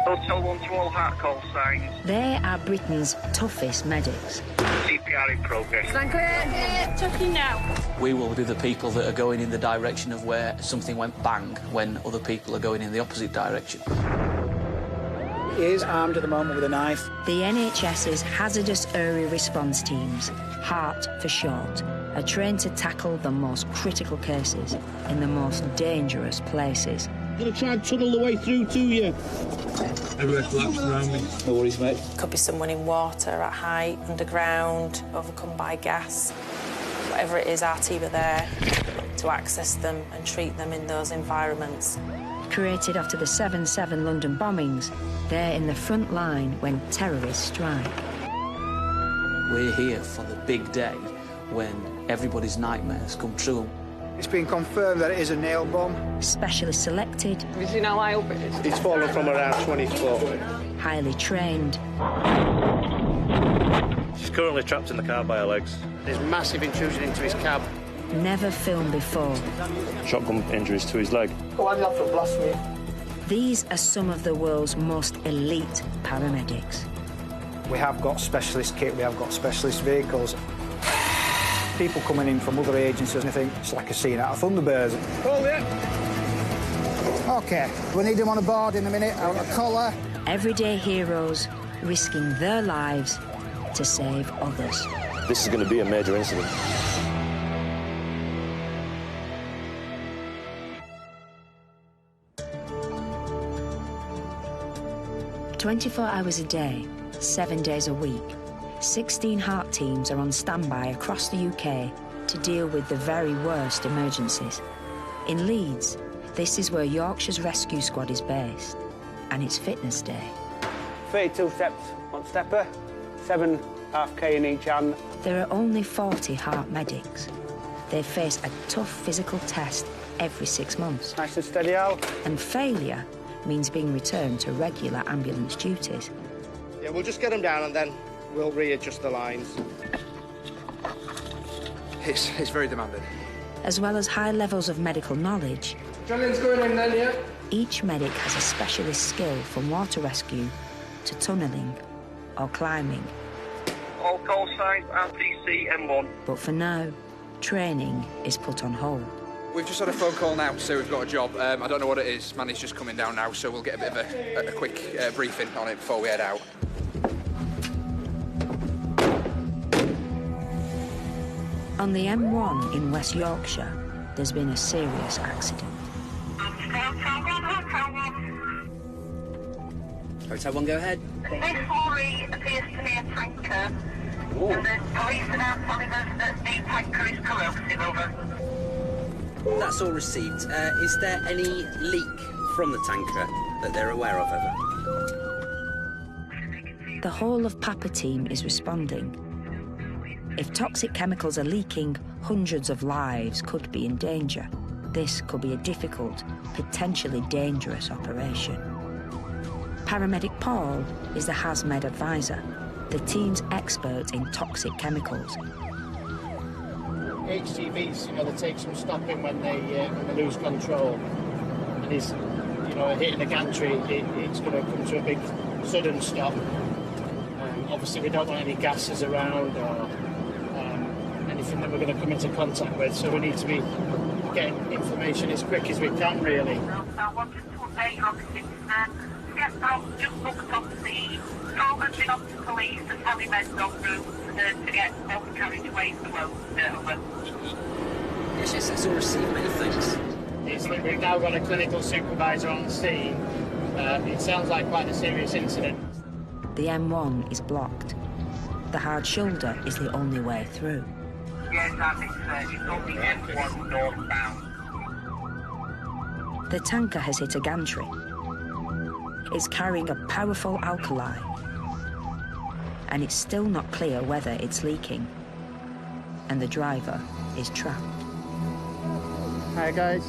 Hotel 1 to all heart call signs. They are Britain's toughest medics. CPR in progress. Stand clear. Checking now. We will be the people that are going in the direction of where something went bang when other people are going in the opposite direction. He is armed at the moment with a knife. The NHS's hazardous area response teams, HART for short, are trained to tackle the most critical cases in the most dangerous places. I'm going to try and tunnel the way through to you. Everywhere collapsed around me. No worries, mate. Could be someone in water, at height, underground, overcome by gas. Whatever it is, our team are there to access them and treat them in those environments. Created after the 7/7 London bombings, they're in the front line when terrorists strike. We're here for the big day when everybody's nightmares come true. It's been confirmed that it is a nail bomb. Specialists selected. Have you seen how high up it is? It's fallen from around 20 foot. Highly trained. She's currently trapped in the car by her legs. There's massive intrusion into his cab. Never filmed before. Shotgun injuries to his leg. Oh, I'm not for blasphemy. These are some of the world's most elite paramedics. We have got specialist kit, we have got specialist vehicles. People coming in from other agencies and I think it's like a scene out of Thunderbirds. Oh, yeah. OK, we need him on a board in a minute, out of a collar. Everyday heroes risking their lives to save others. This is going to be a major incident. "24 hours a day, 7 days a week, 16 HART teams are on standby across the UK to deal with the very worst emergencies. In Leeds, this is where Yorkshire's rescue squad is based, and it's fitness day. 32 steps on stepper, 7 half-K in each hand. There are only 40 HART medics. They face a tough physical test every 6 months. Nice and steady out. And failure means being returned to regular ambulance duties. Yeah, we'll just get him down and then we'll readjust the lines. It's very demanding. As well as high levels of medical knowledge, Adrenaline's going in then, yeah? each medic has a specialist skill from water rescue to tunnelling or climbing. All call signs RTC M1. But for now, training is put on hold. We've just had a phone call now to say we've got a job. I don't know what it is. Manny's just coming down now, so we'll get a bit of a quick briefing on it before we head out. On the M1 in West Yorkshire, there's been a serious accident. Hotel 1, go ahead. This lorry appears to be a tanker. Ooh. And the police are now telling us that the tanker is corrosive, over. That's all received. Is there any leak from the tanker that they're aware of, over? The whole of Papa team is responding. If toxic chemicals are leaking, hundreds of lives could be in danger. This could be a difficult, potentially dangerous operation. Paramedic Paul is the HazMed advisor, the team's expert in toxic chemicals. HGVs, they take some stopping when they lose control. And he's, hitting the gantry, it's going to come to a big sudden stop. Obviously, we don't want any gases around or anything that we're going to come into contact with, so we need to be getting information as quick as we can, really. I wanted to update you on this incident. Yes, I just looked on the scene. Call has been up to police and HazMed's en route to get all the carriageways to over. Yes, that's all received. Many thanks. We've now got a clinical supervisor on the scene. It sounds like quite a serious incident. The M1 is blocked. The hard shoulder is the only way through. Yes, it's only M1 northbound. The tanker has hit a gantry. It's carrying a powerful alkali, and it's still not clear whether it's leaking, and the driver is trapped. Hi guys.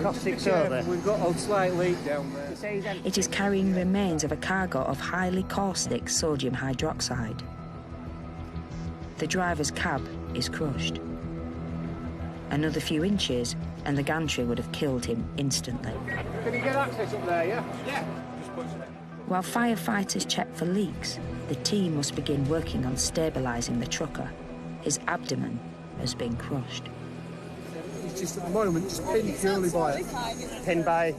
Caustic soda. We've got a slight leak down there. It is carrying remains of a cargo of highly caustic sodium hydroxide. The driver's cab is crushed. Another few inches and the gantry would have killed him instantly. Can you get access up there, yeah? Yeah. While firefighters check for leaks, the team must begin working on stabilising the trucker. His abdomen has been crushed. He's just at the moment just pinned purely by it. Pinned by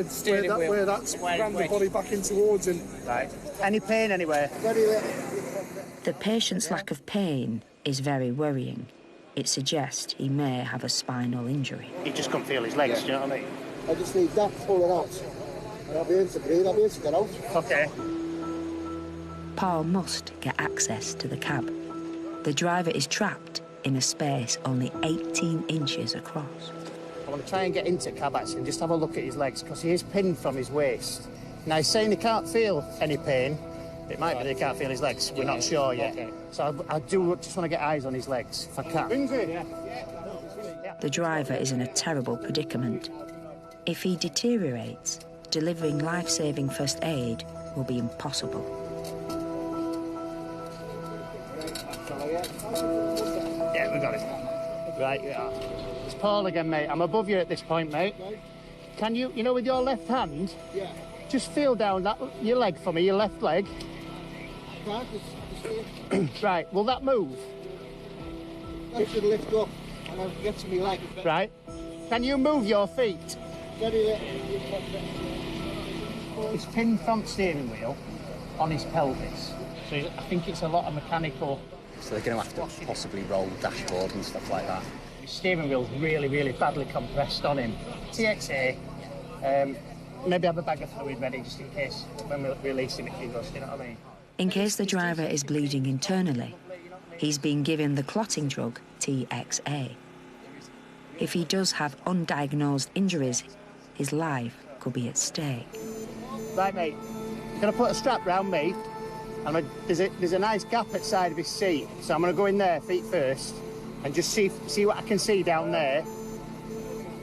where that's rammed the body back in towards him. Right. Any pain anywhere? Very little. The patient's lack of pain is very worrying. It suggests he may have a spinal injury. He just can't feel his legs, do you know what I mean? I just need that pulling out. And I'll be able to breathe, I'll be able to get out. OK. Paul must get access to the cab. The driver is trapped in a space only 18 inches across. I want to try and get into cab actually and just have a look at his legs, because he is pinned from his waist. Now, he's saying he can't feel any pain. It might be that he can't feel his legs. We're not sure yet. Okay. So I do just want to get eyes on his legs, if I can. The driver is in a terrible predicament. If he deteriorates, delivering life-saving first aid will be impossible. Yeah, we got it. Right, yeah. It's Paul again, mate. I'm above you at this point, mate. Can you, with your left hand, just feel down your leg for me, your left leg. Right, will that move? That should lift up and I'll get to my leg. Right. Can you move your feet? Very little. It's pinned front steering wheel on his pelvis. So I think it's a lot of mechanical. So they're going to have to possibly roll the dashboard and stuff like that. His steering wheel's really, really badly compressed on him. TXA, maybe have a bag of fluid ready just in case when we release him if he goes, you know what I mean? In case the driver is bleeding internally, he's been given the clotting drug TXA. If he does have undiagnosed injuries, his life could be at stake. Right, mate. Gonna put a strap round me, and there's a nice gap at the side of his seat, so I'm gonna go in there feet first and just see what I can see down there.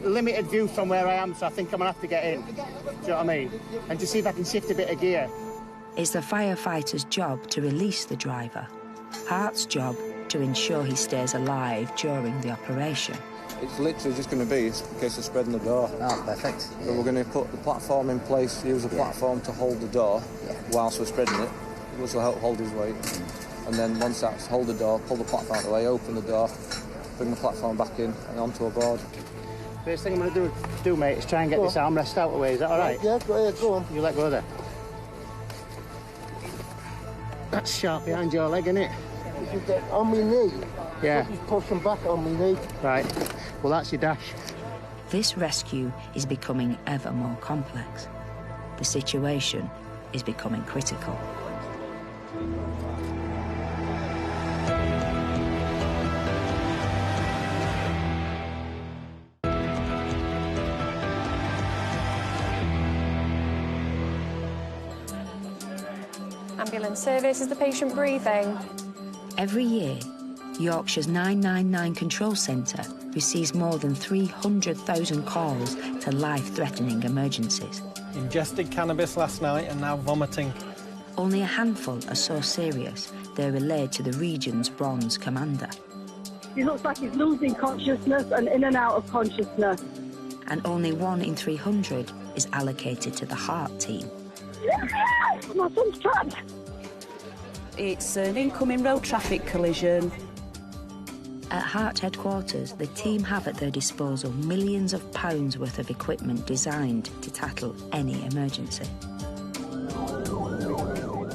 Limited view from where I am, so I think I'm gonna have to get in. Do you know what I mean? And just see if I can shift a bit of gear. It's the firefighter's job to release the driver. Hart's job to ensure he stays alive during the operation. It's literally just going to be a case of spreading the door. Oh, perfect. So we're going to put the platform in place, use the platform to hold the door whilst we're spreading it, which will help hold his weight. And then once that's hold the door, pull the platform out of the way, open the door, bring the platform back in and onto a board. First thing I'm going to do, mate, is try and get this armrest out of the way. Is that all right? Yeah, go on. You let go there. That's sharp behind your leg, isn't it? On my knee. Yeah. He's pushing back on my knee. Right. Well, that's your dash. This rescue is becoming ever more complex. The situation is becoming critical. Ambulance service, is the patient breathing? Every year, Yorkshire's 999 control centre receives more than 300,000 calls to life-threatening emergencies. Ingested cannabis last night and now vomiting. Only a handful are so serious they're relayed to the region's bronze commander. He looks like he's losing consciousness and in and out of consciousness. And only 1 in 300 is allocated to the heart team. My son's trapped. It's an incoming road traffic collision. At Heart headquarters, the team have at their disposal millions of pounds worth of equipment designed to tackle any emergency.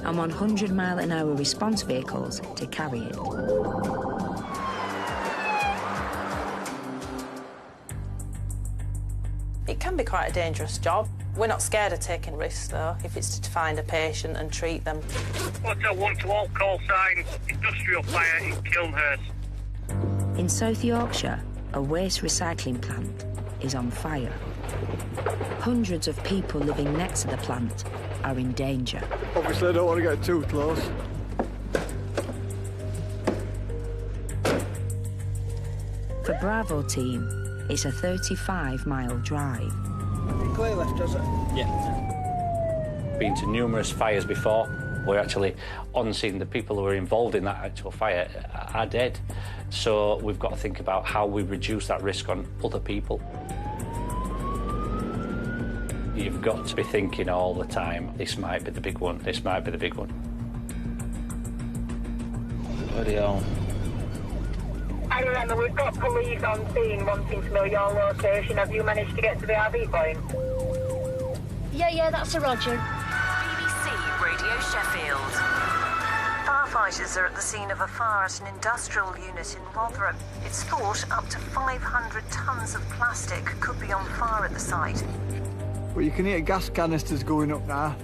And 100-mile-an-hour response vehicles to carry it. It can be quite a dangerous job. We're not scared of taking risks, though, if it's to find a patient and treat them. Hotel 1 to all call signs, industrial fire in Kilnhurst. In South Yorkshire, a waste recycling plant is on fire. Hundreds of people living next to the plant are in danger. Obviously, I don't want to get too close. For Bravo team, it's a 35-mile drive. Clear left, does it? Yeah. Been to numerous fires before. We're actually on scene. The people who are involved in that actual fire are dead. So we've got to think about how we reduce that risk on other people. You've got to be thinking all the time, this might be the big one, this might be the big one. Bloody hell. I remember we've got police on scene wanting to know your location. Have you managed to get to the RV point? Yeah, that's a roger. BBC Radio Sheffield. Firefighters are at the scene of a fire at an industrial unit in Rotherham. It's thought up to 500 tonnes of plastic could be on fire at the site. Well, you can hear gas canisters going up now.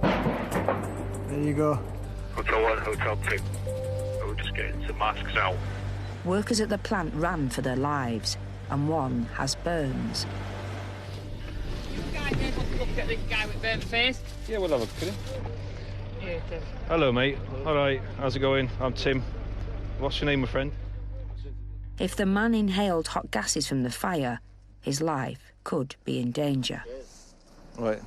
There you go. Hotel 1, Hotel 2. We're just getting some masks out. Workers at the plant ran for their lives, and one has burns. You guys able to look at this guy with burnt face? Yeah, we'll have a look at him. Yeah, Tim. Hello, mate. All right, how's it going? I'm Tim. What's your name, my friend? If the man inhaled hot gases from the fire, his life could be in danger. Right,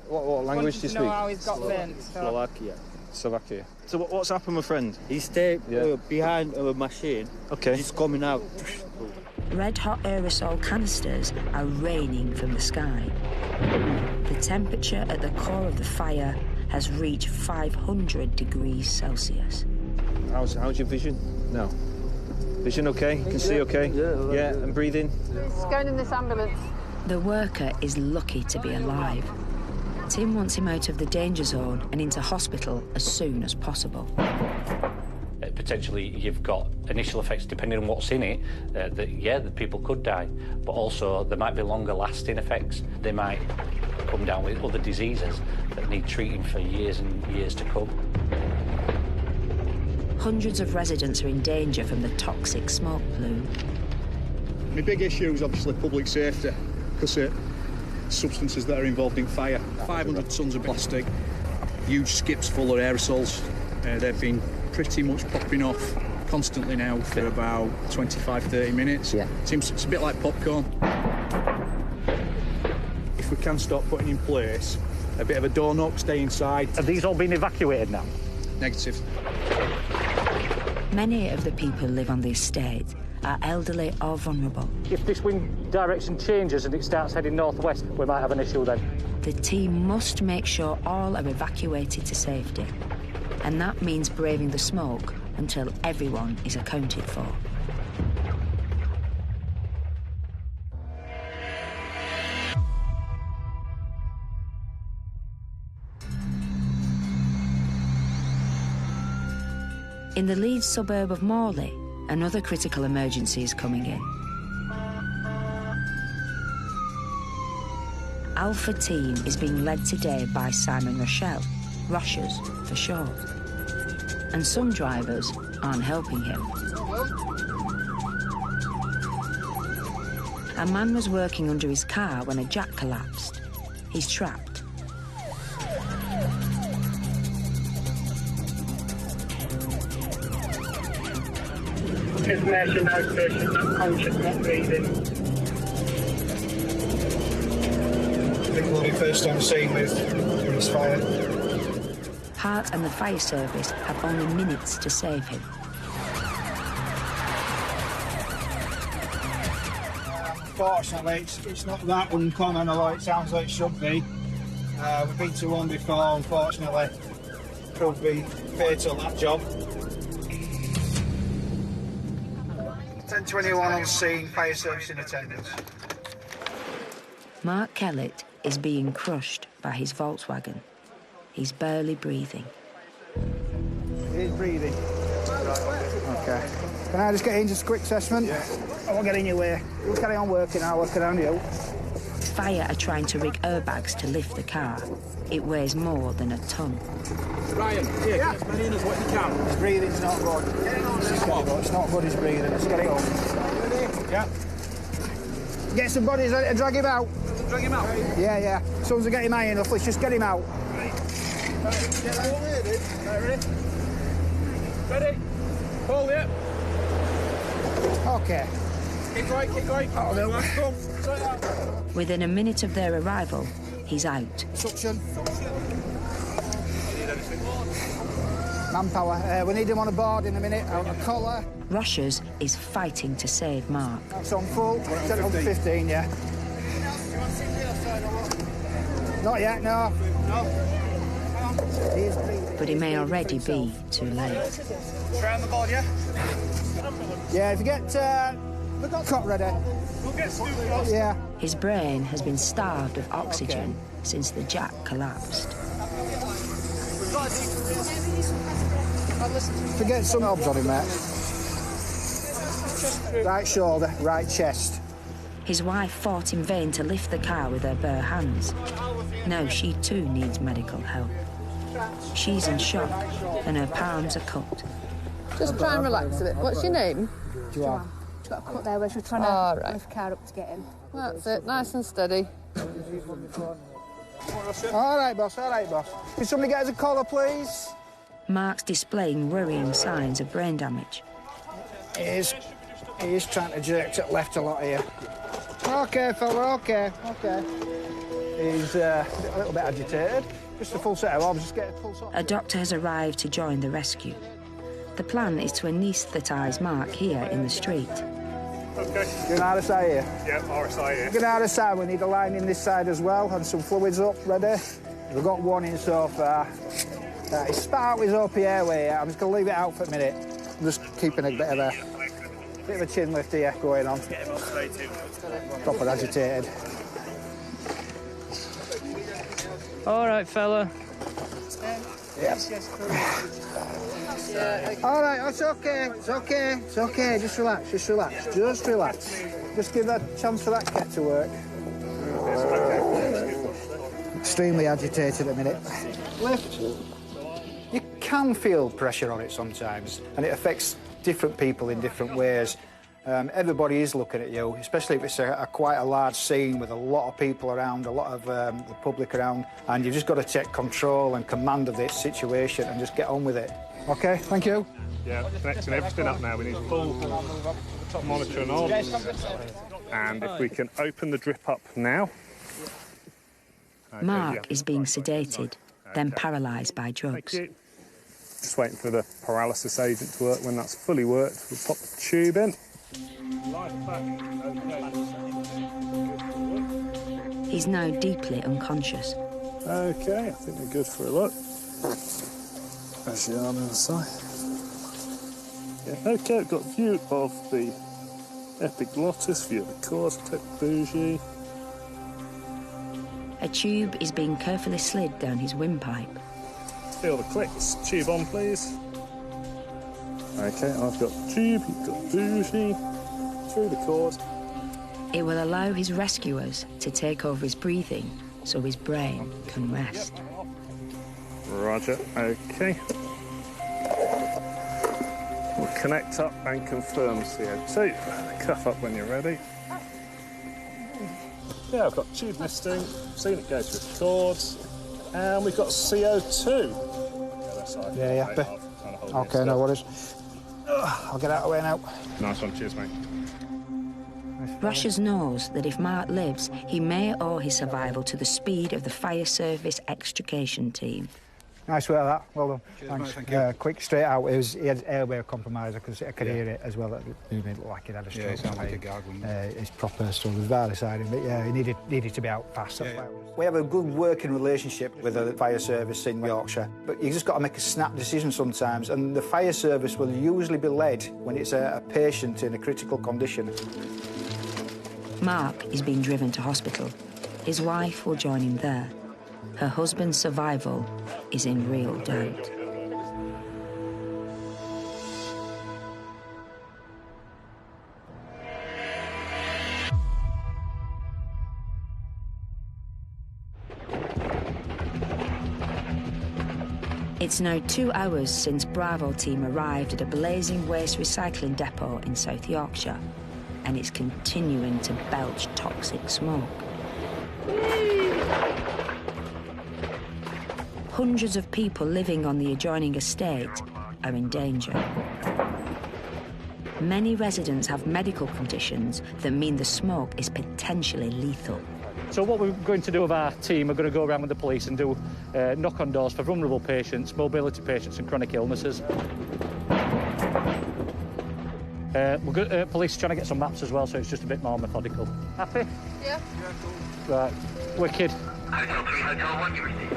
what language do you speak? Know how he's got burnt. Slovakia. Slovakia. So what's happened, my friend? He stayed behind a machine. Okay. He's coming out. Red-hot aerosol canisters are raining from the sky. The temperature at the core of the fire has reached 500 degrees Celsius. How's your vision? No. Vision okay? You can see okay? Yeah, and breathing? He's going in this ambulance. The worker is lucky to be alive. Tim wants him out of the danger zone and into hospital as soon as possible. Potentially you've got initial effects depending on what's in it, that people could die, but also there might be longer lasting effects. They might come down with other diseases that need treating for years and years to come. Hundreds of residents are in danger from the toxic smoke plume. My big issue is obviously public safety, because substances that are involved in fire. 500 tonnes of plastic, huge skips full of aerosols. They've been pretty much popping off constantly now for about 25-30 minutes. Yeah. It's a bit like popcorn. If we can start putting in place a bit of a door knock, stay inside. Have these all been evacuated now? Negative. Many of the people who live on the estate are elderly or vulnerable. If this wind direction changes and it starts heading northwest, we might have an issue then. The team must make sure all are evacuated to safety. And that means braving the smoke until everyone is accounted for. In the Leeds suburb of Morley, another critical emergency is coming in. Alpha Team is being led today by Simon Rochelle, Roshers for short. And some drivers aren't helping him. A man was working under his car when a jack collapsed. He's trapped. Information, no station, not conscious, not breathing. I think we'll be first on scene with this fire. Hart and the fire service have only minutes to save him. Unfortunately, it's not that uncommon, although it sounds like it should be. We've been to one before, unfortunately. Proved to be fatal, that job. 10:21 on scene, fire service in attendance. Mark Kellett is being crushed by his Volkswagen. He's barely breathing. He's breathing. Okay. Can I just get in just a quick assessment? Yeah. I won't get in your way. We'll carry on working, I'll work around you. Fire are trying to rig airbags to lift the car. It weighs more than a ton. Ryan, get as many in as what you can. His breathing's not good. It's not good, his breathing. Let's get it on. Yeah. Get some bodies ready to drag him out. Drag him out? Yeah. Someone's to get him high enough, let's just get him out. Ready? Hold it. Okay. Keep going. Oh, no. Within a minute of their arrival, he's out. Suction. Manpower. We need him on a board in a minute, on a collar. Roshers is fighting to save Mark. That's on full. Set it on 15, yeah. Not yet, no. But it may already be too late. Round the board, yeah? Yeah, if you get... we've got cot ready. We'll get Stu Frost. Yeah. His brain has been starved of oxygen since the jack collapsed. Forget some knobs on him, mate. Right shoulder, right chest. His wife fought in vain to lift the car with her bare hands. Now she too needs medical help. She's in shock and her palms are cut. Just try and relax a bit. What's your name? Joanne. She's got a cut there where she's trying to lift the car up to get him. That's it, nice and steady. All right, boss, all right, boss. Can somebody get us a collar, please? Mark's displaying worrying signs of brain damage. He is trying to jerk to the left a lot here. OK, fella, OK. He's a little bit agitated. Just a full set of obs, just get a pulse off. A doctor has arrived to join the rescue. The plan is to anaesthetise Mark here in the street. OK. You're an RSI here? Yeah, RSI here. You're an RSI, we need a line in this side as well, and some fluids up, ready? We've got one in so far. He's spat out his OP airway here. I'm just going to leave it out for a minute. I'm just keeping a bit of a chin lift here going on. Proper agitated. All right, fella. Yes. All right, it's OK. It's OK. It's OK. Just relax. Just relax. Just relax. Just give that chance for that cat to work. Extremely agitated at the minute. Lift. You can feel pressure on it sometimes, and it affects different people in different ways. Everybody is looking at you, especially if it's quite a large scene with a lot of people around, a lot of the public around, and you've just got to take control and command of this situation and just get on with it. OK, thank you. Yeah, connecting everything up now. We need full monitoring on. And if we can open the drip up now. Okay, Mark is being sedated, then paralysed by drugs. Thank you. Just waiting for the paralysis agent to work. When that's fully worked, we'll pop the tube in. He's now deeply unconscious. OK, I think we're good for a look. There's the arm on the side. Yeah, OK, we've got view of the epiglottis, view of the cause, take the bougie. A tube is being carefully slid down his windpipe. Feel the clicks. Tube on, please. OK, I've got tube, you've got bougie, through the cord. It will allow his rescuers to take over his breathing so his brain can rest. Roger, OK. We'll connect up and confirm CO2. Cuff up when you're ready. Yeah, I've got tube misting, seen it go through the cords, and we've got CO2. Yeah, happy. OK, no worries. I'll get out of the way now. Nice one, cheers, mate. Rushers knows that if Mark lives, he may owe his survival to the speed of the fire service extrication team. Nice work, that. Well done. Cheers, Thanks. mate, thank you. Quick, straight out. He had airway compromise. I could hear it as well. It made it look like he'd had a stroke. Yeah, it sounded like a gargling. It's proper, so we've decided, but yeah, he needed to be out fast. We have a good working relationship with the fire service in Yorkshire, but you just got to make a snap decision sometimes, and the fire service will usually be led when it's a patient in a critical condition. Mark is being driven to hospital. His wife will join him there. Her husband's survival is in real doubt. It's now 2 hours since Bravo team arrived at a blazing waste recycling depot in South Yorkshire, and it's continuing to belch toxic smoke. Hundreds of people living on the adjoining estate are in danger. Many residents have medical conditions that mean the smoke is potentially lethal. So what we're going to do with our team, we're going to go around with the police and do knock on doors for vulnerable patients, mobility patients and chronic illnesses. Police are trying to get some maps as well, so it's just a bit more methodical. Happy? Yeah. Right. Wicked. Hotel 3, Hotel 1, you received.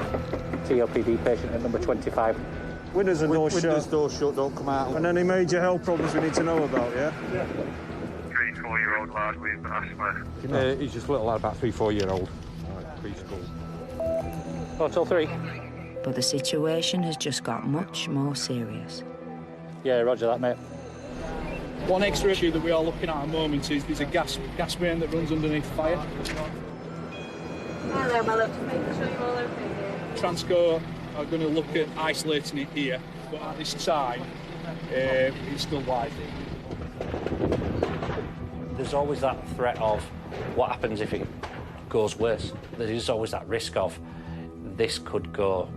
TLPD patient at number 25. Windows and doors shut. Windows, doors shut, don't come out. And any major health problems we need to know about, yeah? Yeah. 3 and 4-year-old lad with asthma. He's just a little lad, about 3, 4-year-old. Alright, preschool. Hotel 3. But the situation has just got much more serious. Yeah, roger that, mate. One extra issue that we are looking at the moment is there's a gas main that runs underneath fire. Hello, my love. Just making sure you're all okay. Transco are going to look at isolating it here, but at this time, it's still live. There's always that threat of what happens if it goes worse. There is always that risk of this could go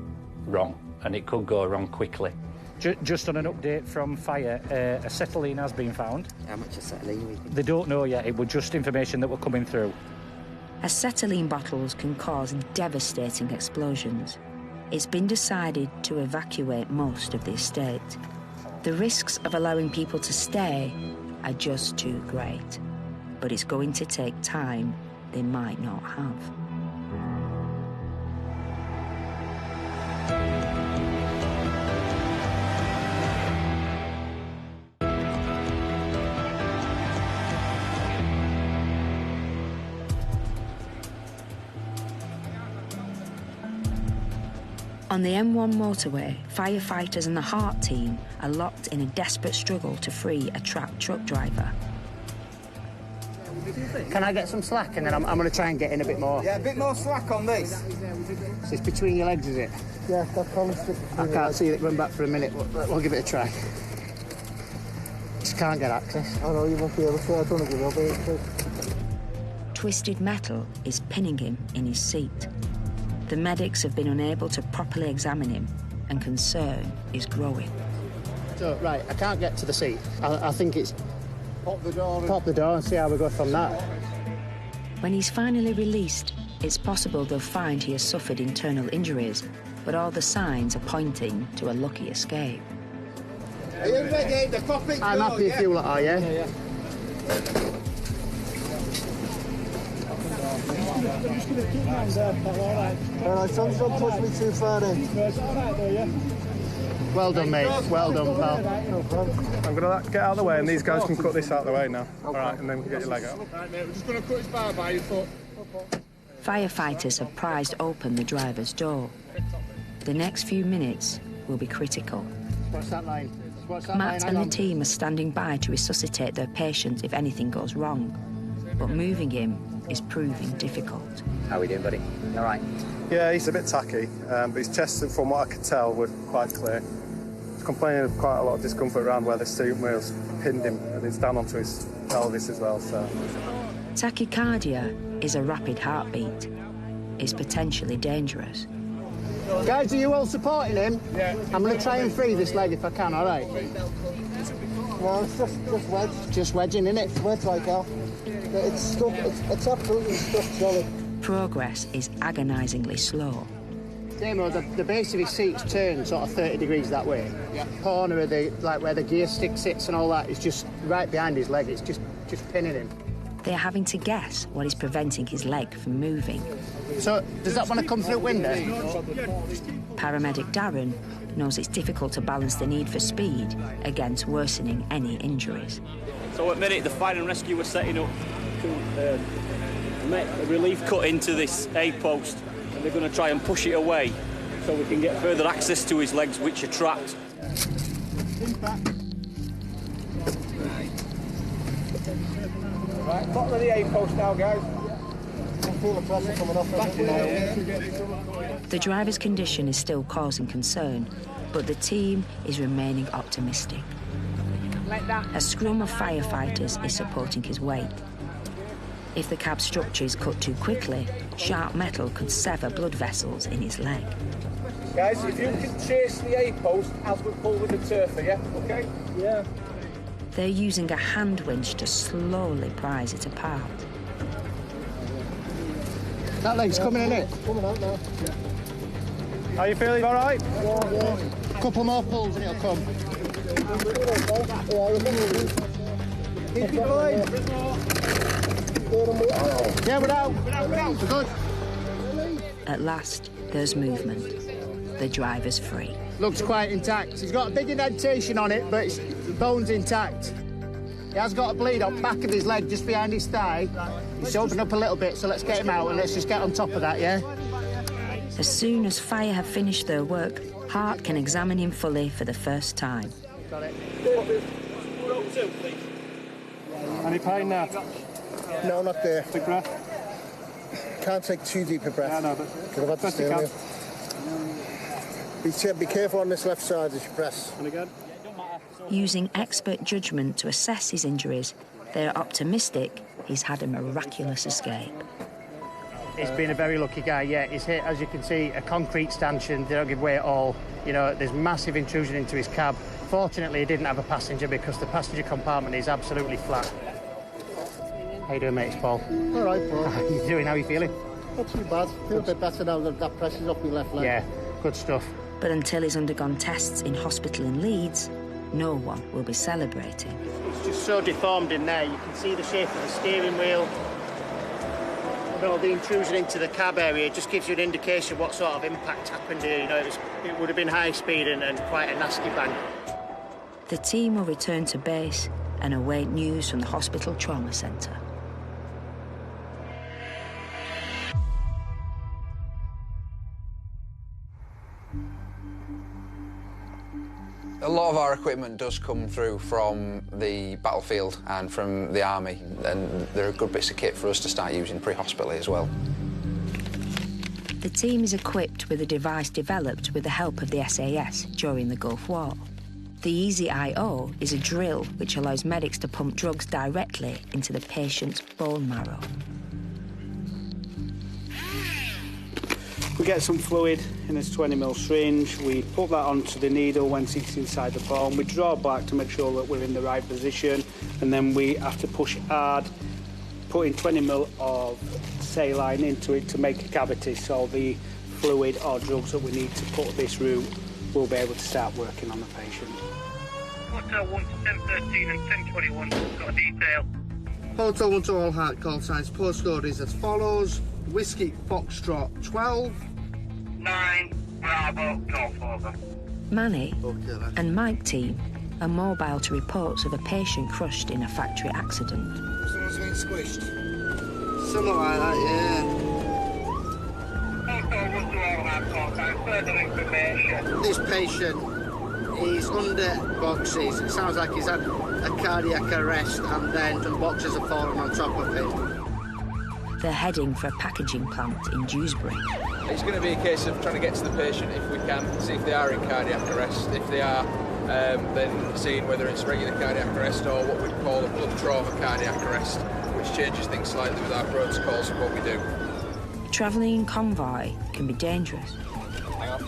wrong, and it could go wrong quickly. Just on an update from fire, acetylene has been found. How much acetylene? They don't know yet. It was just information that were coming through. Acetylene bottles can cause devastating explosions. It's been decided to evacuate most of the estate. The risks of allowing people to stay are just too great. But it's going to take time they might not have. On the M1 motorway, firefighters and the Heart team are locked in a desperate struggle to free a trapped truck driver. Can I get some slack and then I'm going to try and get in a bit more? Yeah, a bit more slack on this. So it's between your legs, is it? Yeah, that's on. I can't see it going back for a minute. We'll give it a try. Just can't get access. I know, you must be able to. I don't want to give up. Twisted metal is pinning him in his seat. The medics have been unable to properly examine him, and concern is growing. So, right, I can't get to the seat. I think it's... Pop the door. Pop the door and see how we go from that. When he's finally released, it's possible they'll find he has suffered internal injuries, but all the signs are pointing to a lucky escape. Are you ready? The popping I'm door, happy if you lot are, yeah? Yeah. Alright, son, don't push me too far in. Well done, mate. Well done, pal. I'm going to get out of the way, and these guys can cut this out of the way now. All right, and then we can get your leg out. Right, mate, we're just going to cut his bar by your foot. Firefighters have prized open the driver's door. The next few minutes will be critical. What's that line? What's that Matt line? and the team are standing by to resuscitate their patient if anything goes wrong, but moving him is proving difficult. How are we doing, buddy? All right? Yeah, he's a bit tacky, but his chest, from what I could tell, were quite clear. He's complaining of quite a lot of discomfort around where the steering wheel's pinned him, and it's down onto his pelvis as well, so... Tachycardia is a rapid heartbeat. It's potentially dangerous. Guys, are you all supporting him? Yeah. I'm going to try and free this leg if I can, all right? Well, it's just wedge. Just wedging, innit? Wedge like that. It's stuck. It's absolutely stuck solid. Progress is agonisingly slow. Damo, the base of his seat's turned sort of 30 degrees that way. Yeah. Corner of the, like where the gear stick sits and all that is just right behind his leg. It's just pinning him. They're having to guess what is preventing his leg from moving. So, does that want to come through window? Paramedic Darren knows it's difficult to balance the need for speed against worsening any injuries. So at minute, the fire and rescue were setting up to make a relief cut into this A-post, and they're going to try and push it away so we can get further access to his legs, which are trapped. Right, bottom of the A-post now, guys. I feel the pressure coming off. The driver's condition is still causing concern, but the team is remaining optimistic. A scrum of firefighters is supporting his weight. If the cab structure is cut too quickly, sharp metal could sever blood vessels in his leg. Guys, if you can chase the A-post as we pull with the turf, yeah? OK? Yeah. They're using a hand winch to slowly prise it apart. That leg's coming in it. Coming out now. How are you feeling? All right? Yeah. Couple more pulls and it'll come. Keep going. Yeah, we're out. We're good. At last, there's movement. The driver's free. Looks quite intact. He's got a big indentation on it, but the bone's intact. He has got a bleed on the back of his leg, just behind his thigh. He's opened up a little bit, so let's get him out and let's just get on top of that, yeah? As soon as fire have finished their work, Hart can examine him fully for the first time. Got it. Any pain now? No, not there. Big breath. Can't take too deep a breath. Yeah, no, because I've had to steer wheel. Be careful on this left side as you press. And again. Using expert judgment to assess his injuries, they are optimistic he's had a miraculous escape. He's been a very lucky guy, yeah. He's hit, as you can see, a concrete stanchion. They don't give way at all. You know, there's massive intrusion into his cab. Fortunately, he didn't have a passenger because the passenger compartment is absolutely flat. How you doing, mate? It's Paul. All right, Paul. How you doing? How are you feeling? Not too bad. Feel a bit better now that pressure's off my left leg. Yeah, good stuff. But until he's undergone tests in hospital in Leeds, no one will be celebrating. It's just so deformed in there. You can see the shape of the steering wheel. And all the intrusion into the cab area just gives you an indication of what sort of impact happened here. You know, it would have been high speed and quite a nasty bang. The team will return to base and await news from the hospital trauma centre. A lot of our equipment does come through from the battlefield and from the army, and there are good bits of kit for us to start using pre-hospitally as well. The team is equipped with a device developed with the help of the SAS during the Gulf War. The Easy IO is a drill which allows medics to pump drugs directly into the patient's bone marrow. We get some fluid in this 20mm syringe, we put that onto the needle once it's inside the bone, we draw back to make sure that we're in the right position, and then we have to push hard, putting 20mm of saline into it to make a cavity, so the fluid or drugs that we need to put this route will be able to start working on the patient. Hotel 1 to 1013 and 1021, got a detail. Hotel 1 to all Hart call signs. Postcode is as follows: Whiskey Foxtrot 12. 9 Bravo Golf over. Manny and Mike team are mobile to reports of a patient crushed in a factory accident. Someone's been squished. Something like that, yeah. Hotel 1 to all Hart call signs, further information. This patient is under boxes. It sounds like he's had a cardiac arrest and then some boxes have fallen on top of him. They're heading for a packaging plant in Dewsbury. It's going to be a case of trying to get to the patient if we can, see if they are in cardiac arrest. If they are, then seeing whether it's regular cardiac arrest or what we'd call a blood trauma cardiac arrest, which changes things slightly with our protocols of what we do. Travelling in convoy can be dangerous. Hang on.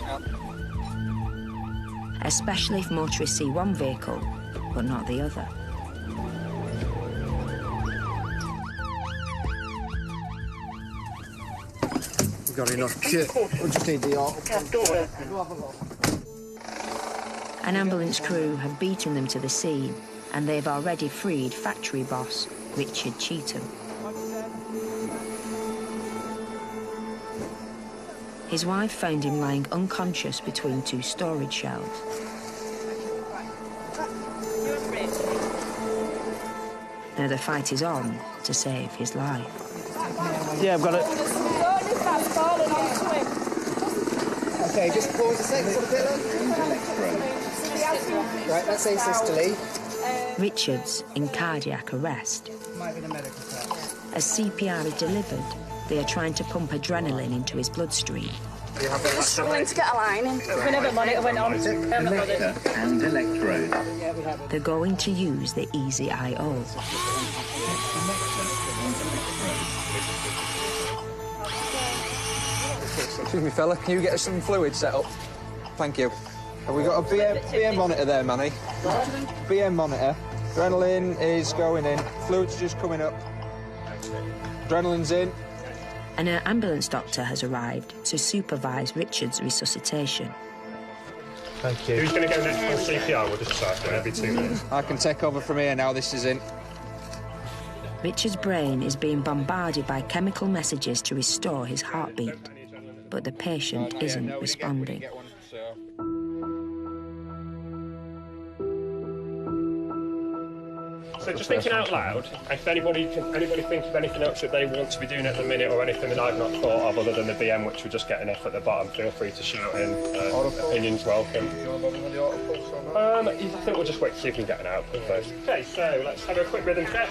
Especially if motorists see one vehicle, but not the other. We've got enough kit. We just need the auto. An ambulance crew have beaten them to the scene, and they've already freed factory boss Richard Cheetham. His wife found him lying unconscious between two storage shelves. Now the fight is on to save his life. Yeah, I've got it. Okay, just pause a second for the pillow. Right, let's say systole. Richard's in cardiac arrest. Might be the medical test. As CPR is delivered, they are trying to pump adrenaline into his bloodstream. I'm struggling to get a line in. Whenever monitor went on, And electrode. They're going to use the Easy IO. Excuse me, fella, can you get us some fluid set up? Thank you. Have we got a BM monitor there, Manny? BM monitor. Adrenaline is going in. Fluid's just coming up. Adrenaline's in. And an ambulance doctor has arrived to supervise Richard's resuscitation. Thank you. Who's going to go next for CPR? We'll just start doing every 2 minutes. I can take over from here now this is in. Richard's brain is being bombarded by chemical messages to restore his heartbeat. but the patient isn't responding. So just thinking out loud, if anybody think of anything else that they want to be doing at the minute, or anything that I've not thought of other than the BM, which we're just getting off at the bottom, feel free to shout in. Opinions welcome. I think we'll just wait to see if we can get an output first. Okay, so let's have a quick rhythm check.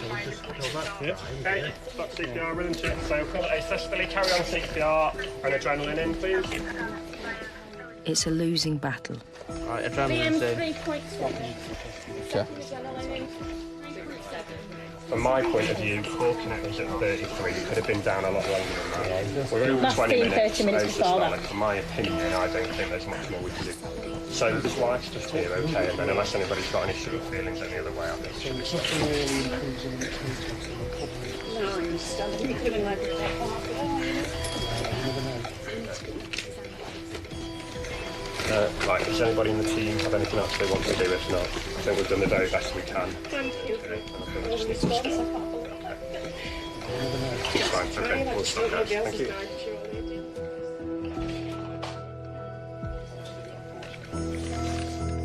Okay, stop CPR, rhythm check. So call it asystole, carry on CPR, and adrenaline in, please. It's a losing battle. Right, adrenaline's in. 3.7. Okay. From my point of view, Hawking was at 33. It could have been down a lot longer than that. We're over 20 minutes. 30 minutes before that. In my opinion, I don't think there's much more we can do. So his wife's just here, okay, and then unless anybody's got any sort of feelings any other way, I think it should be right, does anybody in the team have anything else they want to do? If not, I think we've done the very best we can. Thank you. I just need to stop. It's fine, okay, we'll stop guys. Thank you.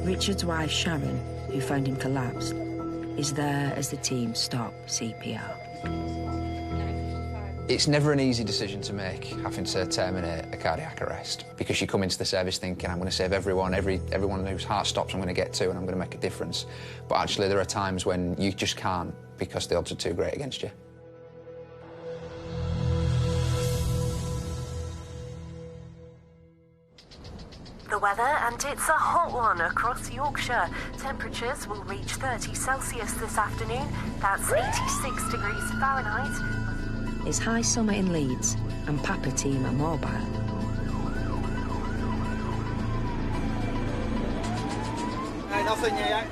Richard's wife, Sharon, who found him collapsed, is there as the team stop CPR. It's never an easy decision to make, having to terminate a cardiac arrest, because you come into the service thinking, I'm going to save everyone whose heart stops I'm going to get to, and I'm going to make a difference. But actually, there are times when you just can't, because the odds are too great against you. The weather, and it's a hot one across Yorkshire. Temperatures will reach 30 Celsius this afternoon. That's 86 degrees Fahrenheit. It's high summer in Leeds, and Papa team are mobile. Nothing yet.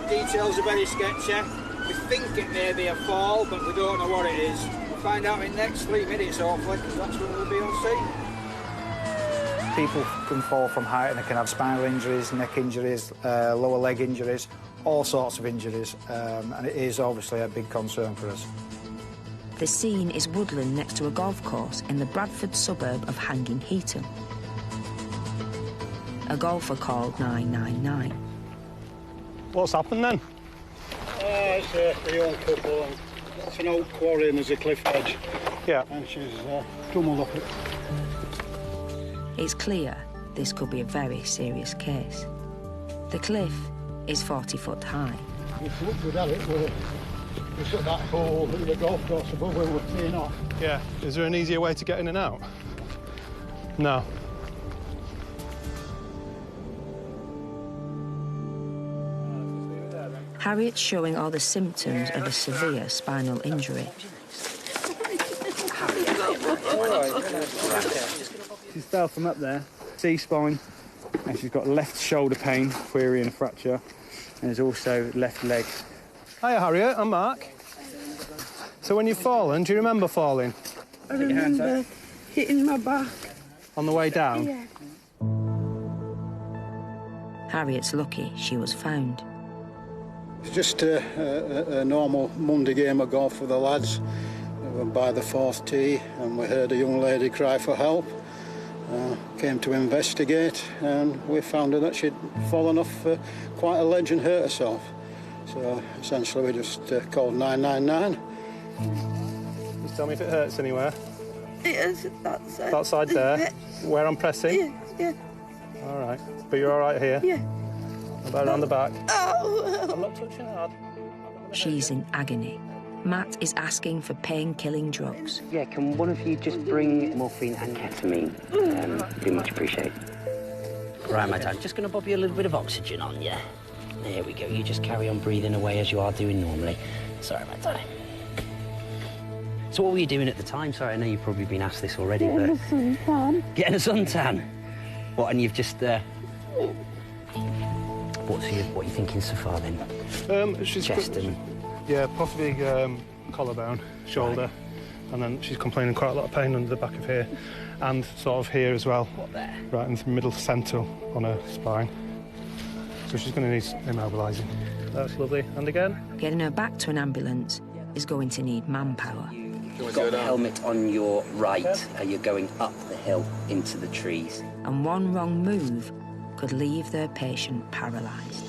Details are very sketchy. We think it may be a fall, but we don't know what it is. We'll find out in the next 3 minutes, hopefully, because that's when we'll be on scene. People can fall from height and they can have spinal injuries, neck injuries, lower leg injuries, all sorts of injuries, and it is obviously a big concern for us. The scene is woodland next to a golf course in the Bradford suburb of Hanging Heaton. A golfer called 999. What's happened then? It's a young couple. It's an old quarry and there's a cliff edge. Yeah. And she's tumbled up it. It's clear this could be a very serious case. The cliff is 40 foot high. If we'd had it, we'd at that hole in the golf course above where we're teeing off. Yeah. Is there an easier way to get in and out? No. Harriet's showing all the symptoms of a severe spinal injury. She's fell from up there, C-spine, and she's got left shoulder pain, query and a fracture, and there's also left leg. Hiya, Harriet, I'm Mark. So when you've fallen, do you remember falling? I remember hitting my back. On the way down? Yeah. Harriet's lucky she was found. It's just a normal Monday game of golf with the lads. We were by the fourth tee and we heard a young lady cry for help. Came to investigate and we found her that she'd fallen off quite a ledge and hurt herself. So essentially we just called 999. Just tell me if it hurts anywhere. It is that side. That side there? Where I'm pressing? Yeah. All right. But you're all right here? Yeah. What about around the back? Oh. I'm not touching hard. She's in agony. Matt is asking for pain-killing drugs. Yeah, can one of you just bring morphine and ketamine? Be much appreciated. Right, my dad, just going to bob you a little bit of oxygen on you. There we go. You just carry on breathing away as you are doing normally. Sorry, my dad. So what were you doing at the time? Sorry, I know you've probably been asked this already, but... Getting a suntan. Getting a suntan? What, and you've just... What are you thinking so far, then? She's chest and... Yeah, possibly collarbone, shoulder, and then she's complaining quite a lot of pain under the back of here, and sort of here as well. What there? Right in the middle centre on her spine. So she's going to need immobilising. That's lovely. And again? Getting her back to an ambulance is going to need manpower. You've got the helmet on your right. You're going up the hill into the trees. And one wrong move could leave their patient paralysed.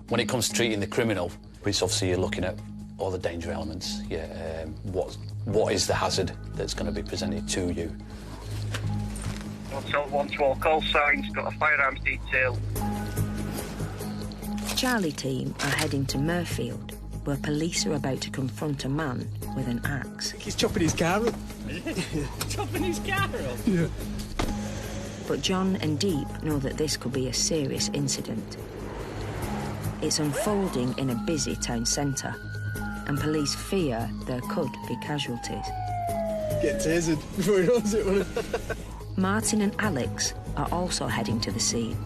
When it comes to treating the criminal, it's obviously you're looking at all the danger elements. Yeah, what is the hazard that's going to be presented to you? One to all call signs, got a firearms detail. Charlie team are heading to Murfield, where police are about to confront a man with an axe. He's chopping his car up. Chopping his car up? Yeah. But John and Deep know that this could be a serious incident. It's unfolding in a busy town centre, and police fear there could be casualties. Get tasered before he knows it. Martin and Alex are also heading to the scene.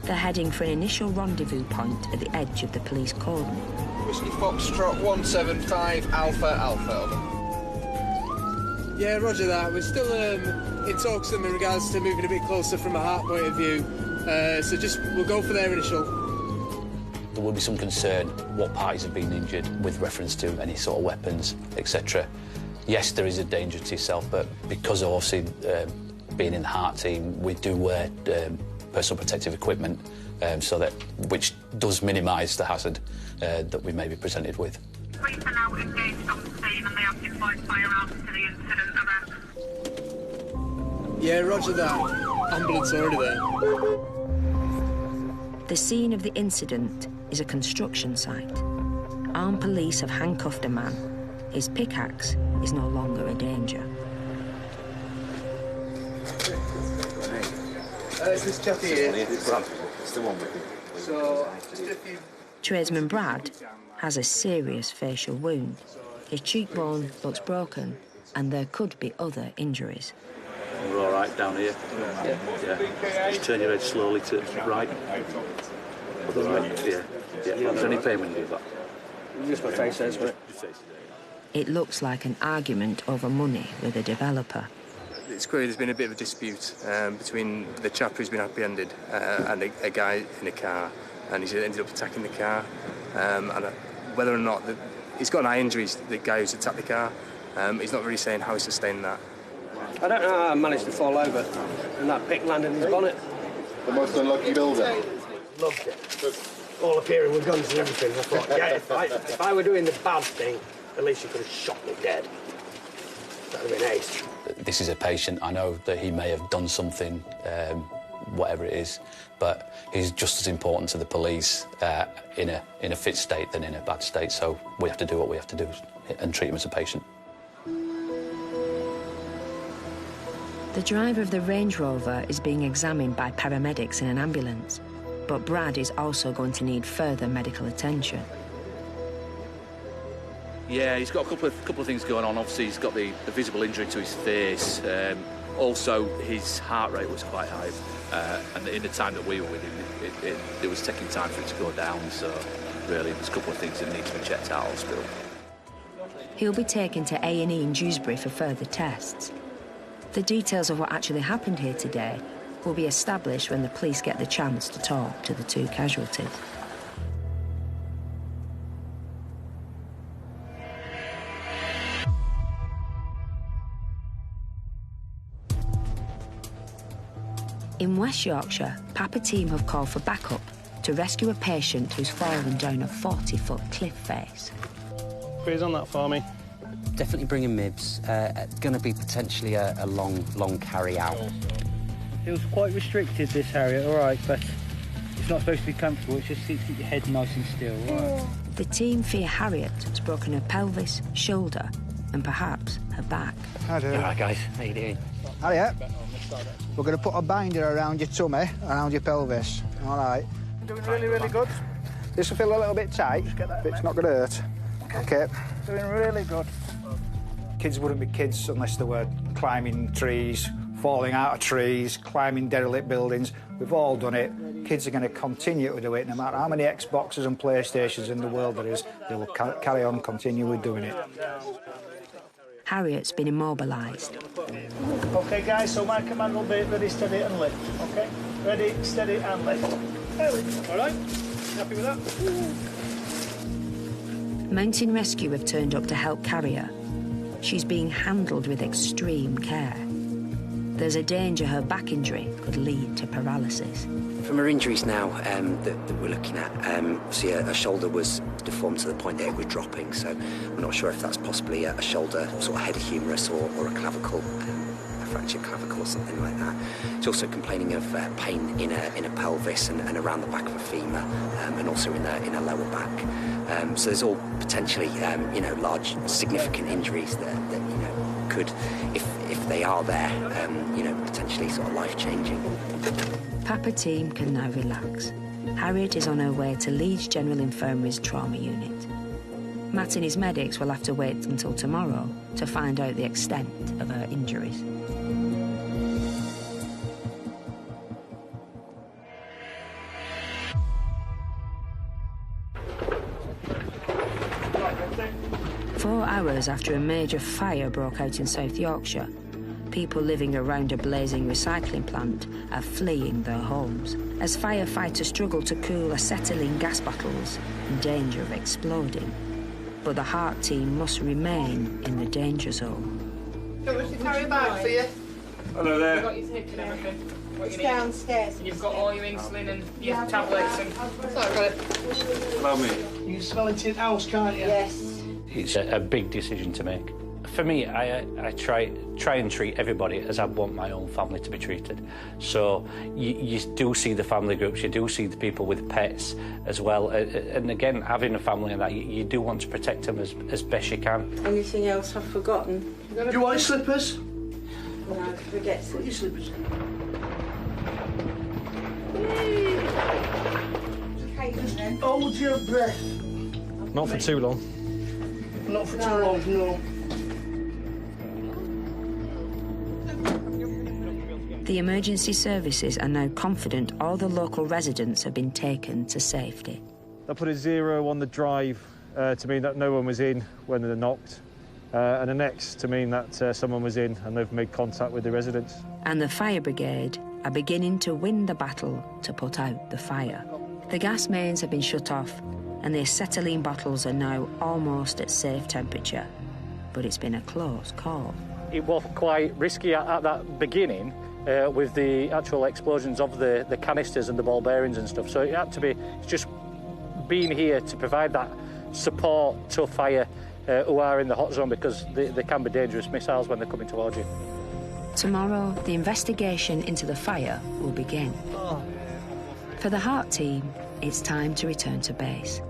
They're heading for an initial rendezvous point at the edge of the police cordon. Whiskey Foxtrot 175 Alpha Alpha. Yeah, roger that. We're still in talks with them in regards to moving a bit closer from a heart point of view. So we'll go for their initial. There will be some concern what parties have been injured with reference to any sort of weapons, etc. Yes, there is a danger to yourself, but because of obviously being in the heart team, we do wear personal protective equipment, which does minimise the hazard that we may be presented with. Police are now engaged on the scene and they have deployed firearms to the incident event. Yeah, roger that. Ambulance already there. The scene of the incident is a construction site. Armed police have handcuffed a man. His pickaxe is no longer a danger. It's this chap here. It's the one with him. So, just a few... Tradesman Brad has a serious facial wound. His cheekbone looks broken, and there could be other injuries. We're all right down here. Yeah. Just turn your head slowly to right. Other right. Yeah. Is there any pain when you do that? Just my face says, but... It looks like an argument over money with a developer. It's clear there's been a bit of a dispute between the chap who's been apprehended and a guy in a car, and he's ended up attacking the car. And whether or not he's got an eye injuries, the guy who's attacked the car, he's not really saying how he sustained that. I don't know how I managed to fall over and that pick landed in his bonnet. The most unlucky builder. Loved it. All appearing with guns and everything. I thought, yeah, if I were doing the bad thing, at least you could have shot me dead. That would have been ace. This is a patient. I know that he may have done something, whatever it is, but he's just as important to the police in a fit state than in a bad state. So we have to do what we have to do and treat him as a patient. The driver of the Range Rover is being examined by paramedics in an ambulance, but Brad is also going to need further medical attention. Yeah, he's got a couple of things going on. Obviously, he's got the visible injury to his face. Also, his heart rate was quite high, and in the time that we were with him, it was taking time for it to go down. So, really, there's a couple of things that need to be checked out at hospital. He'll be taken to A&E in Dewsbury for further tests. The details of what actually happened here today will be established when the police get the chance to talk to the two casualties. In West Yorkshire, Papa team have called for backup to rescue a patient who's fallen down a 40-foot cliff face. Freeze on that for me. Definitely bringing Mibs. Going to be potentially a long carry out. Feels quite restricted, this Harriet, all right, but it's not supposed to be comfortable. It's just to keep your head nice and still, all right? The team fear Harriet has broken her pelvis, shoulder, and perhaps her back. Hi, All right, guys. How you doing? Harriet, we're going to put a binder around your tummy, around your pelvis. All right. Doing really, really good. This will feel a little bit tight, but it's not going to hurt. Okay. Doing really good. Kids wouldn't be kids unless they were climbing trees, falling out of trees, climbing derelict buildings. We've all done it. Kids are going to continue to do it. No matter how many Xboxes and PlayStations in the world there is, they will carry on, continue with doing it. Harriet's been immobilised. OK, guys, so my command will be ready, steady and lift. OK? Ready, steady and lift. There we go. All right? Happy with that? Mountain Rescue have turned up to help carry her. She's being handled with extreme care. There's a danger her back injury could lead to paralysis. From her injuries now that we're looking at, see her shoulder was deformed to the point that it was dropping, so I'm not sure if that's possibly a shoulder sort of head humerus or a clavicle, a fractured clavicle or something like that. She's also complaining of pain in her pelvis and around the back of her femur, and also in her lower back. So there's all potentially, large, significant injuries that could, if they are there, potentially sort of life-changing. Papa team can now relax. Harriet is on her way to Leeds General Infirmary's trauma unit. Matt and his medics will have to wait until tomorrow to find out the extent of her injuries. Four hours after a major fire broke out in South Yorkshire, people living around a blazing recycling plant are fleeing their homes as firefighters struggle to cool acetylene gas bottles in danger of exploding. But the Heart team must remain in the danger zone. Do you want us to carry a bag for you? Hello there. You've got your tip and everything. What you need? Downstairs. And you've got all your insulin and your tablets and... So I've got it. Allow me. You can smell it in the house, can't you? Yes. It's a big decision to make. For me, I try and treat everybody as I want my own family to be treated. So you do see the family groups, you do see the people with pets as well. And again, having a family and that, you do want to protect them as best you can. Anything else I've forgotten? Do you want your slippers? No, forget it. Put your slippers. Hold your breath. Not for too long. Not for too long, no. The emergency services are now confident all the local residents have been taken to safety. They put a 0 on the drive to mean that no one was in when they knocked, and an X to mean that someone was in and they've made contact with the residents. And the fire brigade are beginning to win the battle to put out the fire. The gas mains have been shut off and the acetylene bottles are now almost at safe temperature. But it's been a close call. It was quite risky at that beginning with the actual explosions of the canisters and the ball bearings and stuff. So it had to be just being here to provide that support to fire who are in the hot zone, because they can be dangerous missiles when they're coming towards you. Tomorrow, the investigation into the fire will begin. For the Heart team, it's time to return to base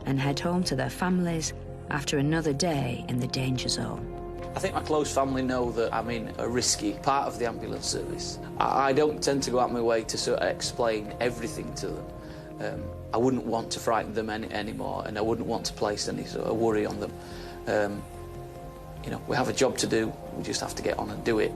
and head home to their families after another day in the danger zone. I think my close family know that I'm in a risky part of the ambulance service. I don't tend to go out my way to sort of explain everything to them. I wouldn't want to frighten them anymore, and I wouldn't want to place any sort of worry on them. We have a job to do, we just have to get on and do it.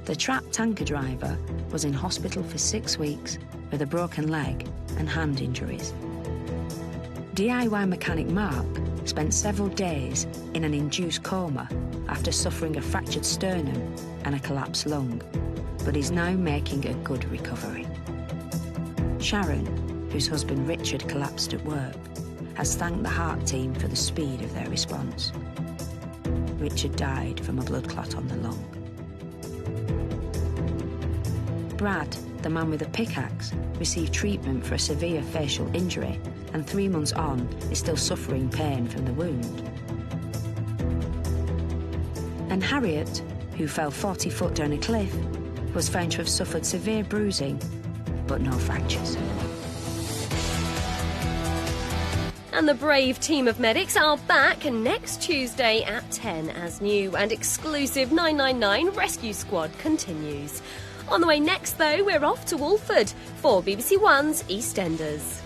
The trapped tanker driver was in hospital for 6 weeks with a broken leg and hand injuries. DIY mechanic Mark spent several days in an induced coma after suffering a fractured sternum and a collapsed lung, but is now making a good recovery. Sharon, whose husband Richard collapsed at work, has thanked the Heart team for the speed of their response. Richard died from a blood clot on the lung. Brad, the man with a pickaxe, received treatment for a severe facial injury and 3 months on is still suffering pain from the wound. And Harriet, who fell 40 foot down a cliff, was found to have suffered severe bruising, but no fractures. And the brave team of medics are back next Tuesday at 10 as new and exclusive 999 Rescue Squad continues. On the way next, though, we're off to Walford for BBC One's EastEnders.